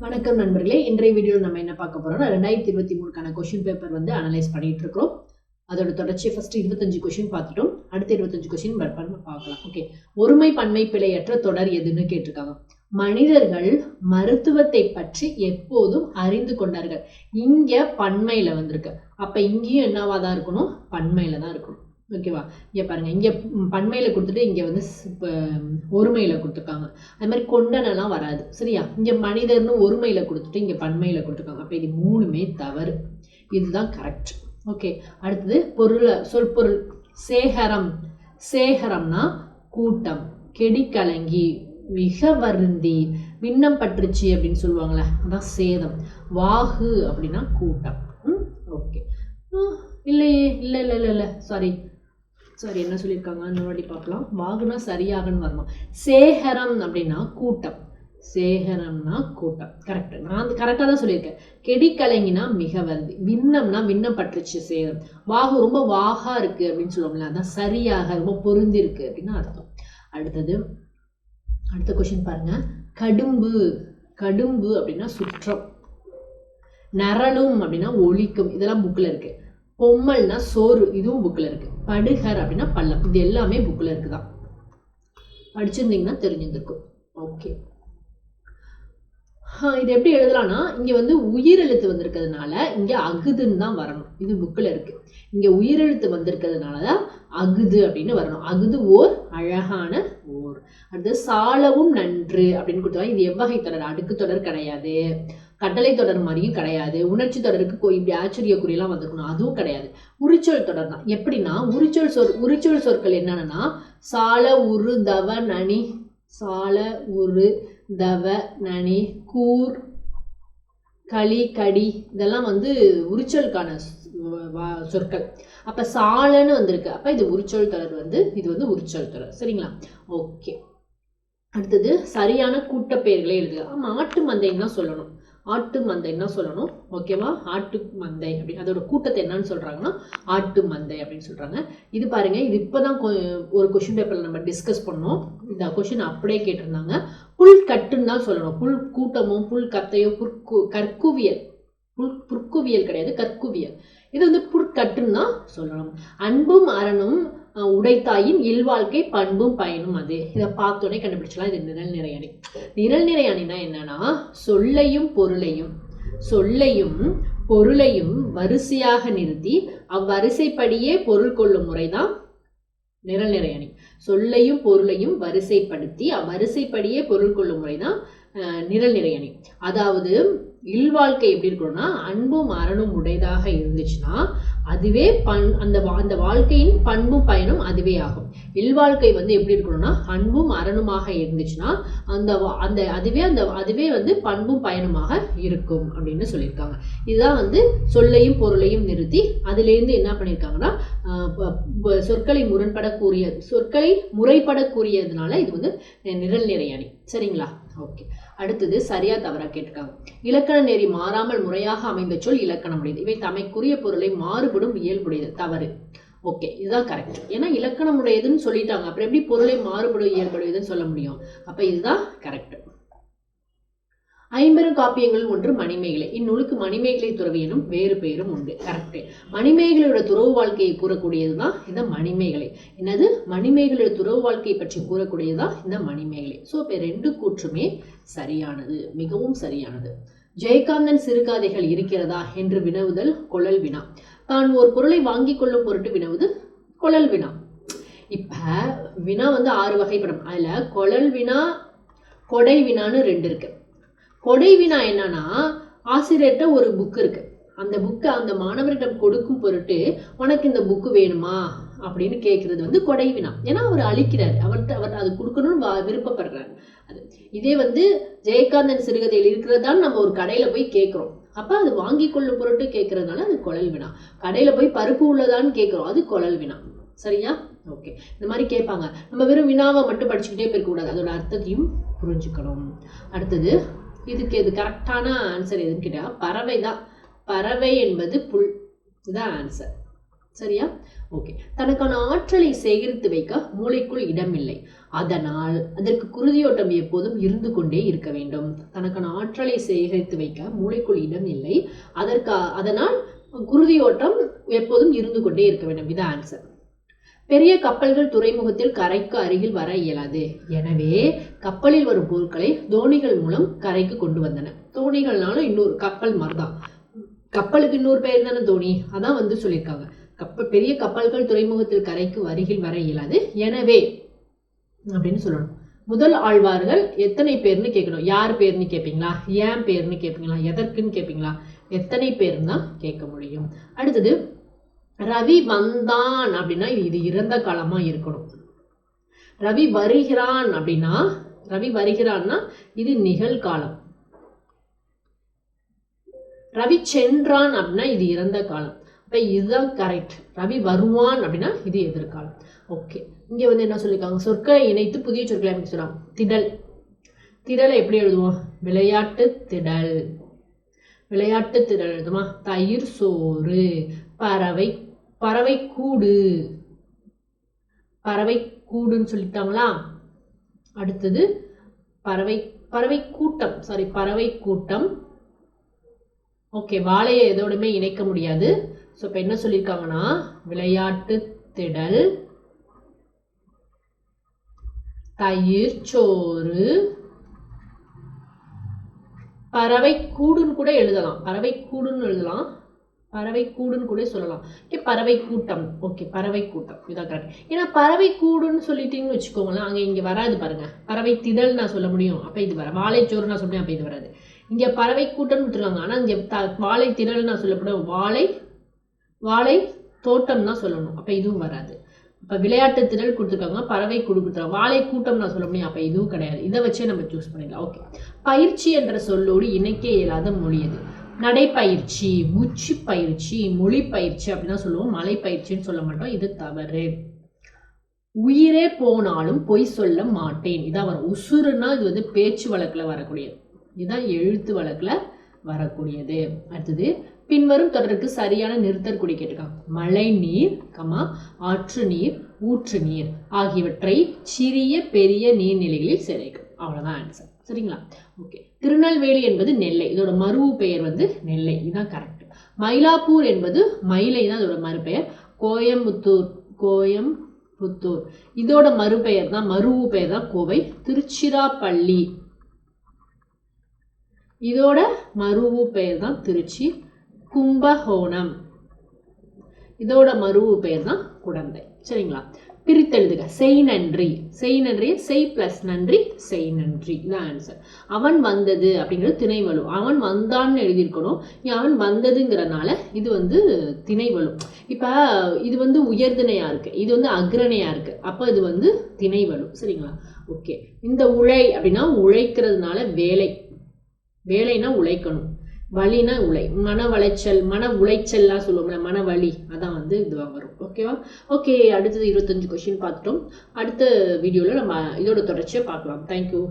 வணக்கம் நண்பர்களே, இன்றைய வீடியோவில் நம்ம என்ன பார்க்க போறோம்னா 2023க்கான கொஸ்டின் பேப்பர் வந்து அனலைஸ் பண்ணிட்டு இருக்கோம். அதோட தொடர்ச்சி ஃபர்ஸ்ட் 25 கொஸ்டின் பார்த்துட்டோம். அடுத்த 25 கொஸ்டின் பார்க்கலாம். ஓகே, ஒருமை பன்மை பிழையற்ற தொடர் எதுன்னு கேட்டிருக்காங்க. மனிதர்கள் மருத்துவத்தை பற்றி எப்போதும் அறிந்து கொண்டார்கள். இங்க பன்மையில வந்திருக்கு. அப்ப இங்கேயும் என்னவா தான் இருக்கணும்? பன்மையில தான் இருக்கணும். ஓகேவா? இங்க பாருங்க, இங்க பன்மையில கொடுத்துட்டு இங்க வந்து ஒருமையில கொடுத்துருக்காங்க. அது மாதிரி கொண்டனெல்லாம் வராது. சரியா? இங்க மனிதர்னு ஒருமையில கொடுத்துட்டு இங்க பன்மையில கொடுத்துருக்காங்க. அப்ப இது மூணுமே தவறு. இதுதான் கரெக்ட். ஓகே, அடுத்தது சொற்பொருள். சேகரம். சேகரம்னா கூட்டம். கெடிக்கலங்கி, மிக வருந்தி, விண்ணம் பற்றுச்சு அப்படின்னு சொல்லுவாங்களே, அதான் சேதம். வாகு அப்படின்னா கூட்டம். ஓகே, இல்லையே, இல்லை இல்லை இல்லை இல்லை சாரி என்ன சொல்லியிருக்காங்க, இன்னொரு பார்க்கலாம். வாகுனா சரியாகன்னு வரணும். சேகரம் அப்படின்னா கூட்டம். சேகரம்னா கூட்டம். கரெக்ட், நான் கரெக்டாக தான் சொல்லியிருக்கேன். கெடிக்கலங்கினா மிக வருந்தி, விண்ணம்னா விண்ணம் பற்றுச்சு சேதம், வாகு ரொம்ப வாகா இருக்கு அப்படின்னு சொல்லுவோம்ல, அதான் சரியாக ரொம்ப பொருந்தி இருக்கு அப்படின்னு அர்த்தம். அடுத்த கொஸ்டின் பாருங்க. கடும்பு. கடும்பு அப்படின்னா சுற்றம். நரலும் அப்படின்னா ஒலிக்கும். இதெல்லாம் புக்கில் இருக்கு. பொம்மல்னா சோறு, இதுவும் புக்கில் இருக்கு. படுகர் அப்படின்னா பள்ளம். இது எல்லாமே புக்கில் இருக்குதான், படிச்சிருந்தீங்கன்னா தெரிஞ்சிருக்கும். ஓகே, இது எப்படி எழுதலாம்னா, இங்க வந்து உயிரெழுத்து வந்திருக்கிறதுனால இங்க அகுதுன்னு தான் வரணும். இது புக்கில் இருக்கு. இங்க உயிரெழுத்து வந்திருக்கிறதுனாலதான் அகுது அப்படின்னு வரணும். அகுது ஓர் அழகான ஓர். அடுத்து சாலவும் நன்று அப்படின்னு கொடுத்தாங்க. இது எவ்வகை தொடர்? அடுக்கு தொடர் கிடையாது, கட்டளை தொடர் மாதிரியும் கிடையாது, உணர்ச்சி தொடருக்கு இப்படி ஆச்சரிய குறியெல்லாம் வந்திருக்கணும், அதுவும் கிடையாது. உரிச்சொல் தொடர் தான். எப்படின்னா, உரிச்சொல் சொற்கள் என்னன்னா, சால உரு தவ நனி, சால உரு தவ நனி, கூர், களி, கடி, இதெல்லாம் வந்து உரிச்சொலுக்கான சொற்கள். அப்ப சாலன்னு வந்திருக்கு. அப்ப இது உரிச்சொல் தொடர் வந்து, இது வந்து உரிச்சொல் தொடர். சரிங்களா? ஓகே, அடுத்தது சரியான கூட்டப்பெயர்களை எழுதுக. ஆமா, ஆட்டு மந்தைன்னு தான் சொல்லணும். ஆட்டு மந்தைன்னு தான் சொல்லணும். ஓகேவா? ஆட்டு மந்தை அப்படி, அதோட கூட்டத்தை என்னன்னு சொல்றாங்கன்னா ஆட்டு மந்தை அப்படின்னு சொல்றாங்க. இது பாருங்க, இது இப்பதான் ஒரு கொஸ்டின் பேப்பர்ல நம்ம டிஸ்கஸ் பண்ணோம். இந்த கொஸ்டின் அப்படியே கேட்டிருந்தாங்க. புல் கட்டுன்னு தான் சொல்லணும். புல் கூட்டமோ புல் கத்தையோ கற்குவியல். புற்குவியல் கிடையாது, கற்குவியல். இது வந்து புற்கட்டுன்னு தான் சொல்லணும். அன்பும் அறனும் உடைத்தாயின் இல்வாழ்க்கை பண்பும் பயனும் அது. இதை பார்த்தோன்னே கண்டுபிடிச்சலாம். இது நிரல் நிறை அணி. நிரல் நிறை அணினா என்னன்னா, சொல்லையும் பொருளையும் வரிசையாக நிறுத்தி அவ்வரிசைப்படியே பொருள் கொள்ளும் முறைதான் நிரல் நிறை அணி. சொல்லையும் பொருளையும் வரிசைப்படுத்தி அவ்வரிசைப்படியே பொருள் கொள்ளும் முறைதான் நிரல் நிறை அணி. அதாவது இல்வாழ்க்கை எப்படி இருக்கணும்னா, அன்பும் அறனும் உடையதாக இருந்துச்சுன்னா அதுவே அந்த வாழ்க்கையின் பண்பும் பயனும் அதுவே ஆகும். இல்வாழ்க்கை வந்து எப்படி இருக்கணும்னா, அன்பும் அறனுமாக இருந்துச்சுன்னா அதுவே வந்து பண்பும் பயனுமாக இருக்கும் அப்படின்னு சொல்லியிருக்காங்க. இதுதான் வந்து சொல்லையும் பொருளையும் நிறுத்தி அதுலேருந்து என்ன பண்ணியிருக்காங்கன்னா, சொற்களை முறைப்பட கூறியதுனால இது வந்து நிரல் நிறை அணி. சரிங்களா? ஓகே, அடுத்தது சரியா தவறா கேட்டிருக்காங்க. இலக்கண நெறி மாறாமல் முறையாக அமைந்த சொல் இலக்கணம் உடையது. இவை தமைக்குரிய பொருளை மாறுபடும் இயல்புடையது. தவறு. ஓகே, இதுதான் கரெக்ட். ஏன்னா இலக்கணம் உடையதுன்னு சொல்லிட்டாங்க, அப்புறம் எப்படி பொருளை மாறுபடும் இயல்புடையதுன்னு சொல்ல முடியும்? அப்ப இதுதான் கரெக்ட். 50 காப்பியங்கள் ஒன்று மணிமேகலை. இந்நூலுக்கு மணிமேகலை துறவி எனும் வேறு பெயரும் உண்டு. கரெக்ட். மணிமேகலையோட துறவு வாழ்க்கையை கூறக்கூடியதுதான் இந்த மணிமேகலை. என்னது? மணிமேகலையோட துறவு வாழ்க்கையை பற்றி கூறக்கூடியதுதான் இந்த மணிமேகலை. ஸோ இப்போ 2 கூற்றுமே சரியானது, மிகவும் சரியானது. ஜெயகாந்தன் சிறுகாதைகள் இருக்கிறதா என்று வினவுதல் கொழல் வினா. தான் ஒரு பொருளை வாங்கி கொள்ளும் பொருட்டு வினவுது கொழல் வினா. இப்ப வினா வந்து 6 வகைப்படும். அதுல கொழல் வினா, கொடை வினான்னு 2 இருக்கு. கொடை வினா என்னன்னா, ஆசிரியர்கிட்ட ஒரு புக் இருக்கு, அந்த புக்கை அந்த மாணவரிடம் கொடுக்கும் பொருட்டு உனக்கு இந்த புக்கு வேணுமா அப்படின்னு கேட்கறது வந்து கொடை வினா. ஏன்னா அவர் அளிக்கிறாரு, அவர்கிட்ட அது கொடுக்கணும்னு விருப்பப்படுறாரு. அது இதே வந்து ஜெயகாந்தன் சிறுகதையில் இருக்கிறதான்னு நம்ம ஒரு கடையில போய் கேட்கிறோம், அப்ப அது வாங்கி கொள்ளும் பொருட்டு கேட்கறதுனால அது கொழல் வினா. கடையில போய் பருப்பு உள்ளதான்னு கேட்கிறோம், அது கொழல் வினா. சரியா? ஓகே, இந்த மாதிரி கேட்பாங்க. நம்ம வெறும் வினாவை மட்டும் படிச்சுக்கிட்டே போயிருக்க கூடாது, அதோட அர்த்தத்தையும் புரிஞ்சுக்கணும். அடுத்தது, இதுக்கு எது கரெக்டான ஆன்சர் எதுன்னு கேட்டா பறவை தான். பறவை என்பது புல். இதுதான் ஆன்சர். சரியா? ஓகே. தனக்கான ஆற்றலை சேகரித்து வைக்க மூளைக்குள் இடமில்லை, அதனால் அதற்கு குருதியோட்டம் எப்போதும் இருந்து கொண்டே இருக்க வேண்டும். தனக்கான ஆற்றலை சேகரித்து வைக்க மூளைக்குள் இடம் இல்லை, அதனால் குருதியோட்டம் எப்போதும் இருந்து கொண்டே இருக்க வேண்டும். இது ஆன்சர். பெரிய கப்பல்கள் துறைமுகத்தில் கரைக்கு அருகில் வர இயலாது, எனவே கப்பலில் வரும் பொருட்களை தோணிகள் மூலம் கரைக்கு கொண்டு வந்தன. தோணிகள்னாலும் இன்னொரு கப்பல் மாதிரிதான், கப்பலுக்கு இன்னொரு பெயர் தானே தோணி, அதான் வந்து சொல்லியிருக்காங்க. பெரிய கப்பல்கள் துறைமுகத்தில் கரைக்கு அருகில் வர இயலாது, எனவே அப்படின்னு சொல்லணும். முதல் ஆழ்வார்கள் எத்தனை பேர்னு கேட்கணும். யார் பேர்னு கேட்பீங்களா, ஏன் பேர்னு கேட்பீங்களா, எதற்குன்னு கேட்பீங்களா, எத்தனை பேர்னு தான் கேட்க முடியும். அடுத்தது ரவி வந்தான் அப்படின்னா இது இறந்த காலமா இருக்கணும். ரவி வருகிறான் அப்படின்னா, ரவி வருகிறான்னா இது நிகழ்காலம். ரவி சென்றான் அப்படின்னா இது இறந்த காலம். அப்ப இதுதான் கரெக்ட். ரவி வருவான் அப்படின்னா இது எதிர்காலம். ஓகே. இங்க வந்து என்ன சொல்லிருக்காங்க, சொற்களை இணைத்து புதிய சொற்களை அமைக்க சொல்லலாம். திடல், திடலை எப்படி எழுதுவோம், விளையாட்டு திடல், விளையாட்டு திடல் எழுதுமா. தயிர் சோறு, பறவை, பறவை கூடு, பறவை கூடுன்னு சொல்லிட்டாங்களா. அடுத்தது பறவை, பறவை கூட்டம், சாரி பறவை கூட்டம். ஓகே, வாழையை எதோடுமே இணைக்க முடியாது. ஸோ இப்போ என்ன சொல்லியிருக்காங்கன்னா, விளையாட்டு திடல், தயிர் சோறு, பறவை கூடுன்னு கூட எழுதலாம், பறவை கூடுன்னு எழுதலாம், பறவை கூடுன்னு கூட சொல்லலாம். ஓகே, பறவை கூட்டம். ஓகே, பறவை கூட்டம் இதான் கரெக்ட். ஏன்னா பறவை கூடுன்னு சொல்லிட்டீங்கன்னு வச்சுக்கோங்களேன், அங்கே இங்கே வராது பாருங்க. பறவை திடல் நான் சொல்ல முடியும், அப்போ இது வர. வாழைச்சோறு நான் சொல்றேன், அப்போ இது வராது. இங்கே பறவை கூட்டம்னு விட்டுருவாங்க, ஆனால் இங்கே வாழை திடல் நான் சொல்லப்படும், வாழை, வாழை தோட்டம் தான் சொல்லணும், அப்போ இதுவும் வராது. இப்போ விளையாட்டு திடல் கொடுத்துருக்காங்க, பறவை கூடு கொடுத்துருக்காங்க, வாழை கூட்டம் நான் சொல்ல முடியும், அப்போ இதுவும் கிடையாது. இதை வச்சே நம்ம சூஸ் பண்ணிடலாம். ஓகே. பயிற்சி என்ற சொல்லோடு இணைக்க இயலாத மொழி எது? நடைப்பயிற்சி, மூச்சு பயிற்சி, மொழி பயிற்சி அப்படின்னா சொல்லுவோம், மலை பயிற்சின்னு சொல்ல மாட்டோம், இது தவறு. உயிரே போனாலும் பொய் சொல்ல மாட்டேன், இதான் வரும். உசுறுனா இது வந்து பேச்சு வழக்கில் வரக்கூடியது, இதுதான் எழுத்து வழக்கில் வரக்கூடியது. அடுத்தது பின்வரும் தொடருக்கு சரியான நிறுத்தற்குறி கேட்டிருக்காங்க. மழை நீர், ஆற்று நீர், ஊற்று நீர் ஆகியவற்றை சிறிய பெரிய நீர்நிலைகளில் சேர்க்கும். அவ்வளவுதான் ஆன்சர். சரிங்களா? ஓகே. திருநெல்வேலி என்பது நெல்லை, இதோட மருவு பெயர் வந்து நெல்லை, இதுதான் கரெக்ட். மயிலாப்பூர் என்பது மயிலை தான் இதோட மறுபெயர். கோயம்புத்தூர், கோயம்புத்தூர் இதோட மறுபெயர் தான், மருவு பெயர் தான் கோவை. திருச்சிராப்பள்ளி இதோட மருவு பெயர் தான் திருச்சி. கும்பகோணம் இதோட மருவு பெயர் தான் குடந்தை. சரிங்களா? பிரித்தெழுதுக. செய் நன்றி, செய் நன்றி, செய் பிளஸ் நன்றி, செய் நன்றி தான் ஆன்சர். அவன் வந்தது அப்படிங்கிறது திணைவலு, அவன் வந்தான்னு எழுதியிருக்கணும், அவன் வந்ததுங்கிறனால இது வந்து திணைவலு. இப்போ இது வந்து உயர்திணையா இருக்கு, இது வந்து அக்ரணையா இருக்கு, அப்போ இது வந்து திணைவலு. சரிங்களா? ஓகே. இந்த உழை அப்படின்னா உழைக்கிறதுனால வேலை, வேலைனா உழைக்கணும், வலினா உழை, மன வளைச்சல், மன உளைச்சல்லாம் சொல்லுவோம்ல, மன வலி, அதான் வந்து இதுவாக வரும். ஓகேவா? ஓகே. அடுத்தது 25 கொஸ்டின் பார்த்துட்டோம். அடுத்த வீடியோவில் நம்ம இதோட தொடர்ச்சியை பார்க்கலாம். தேங்க்யூ.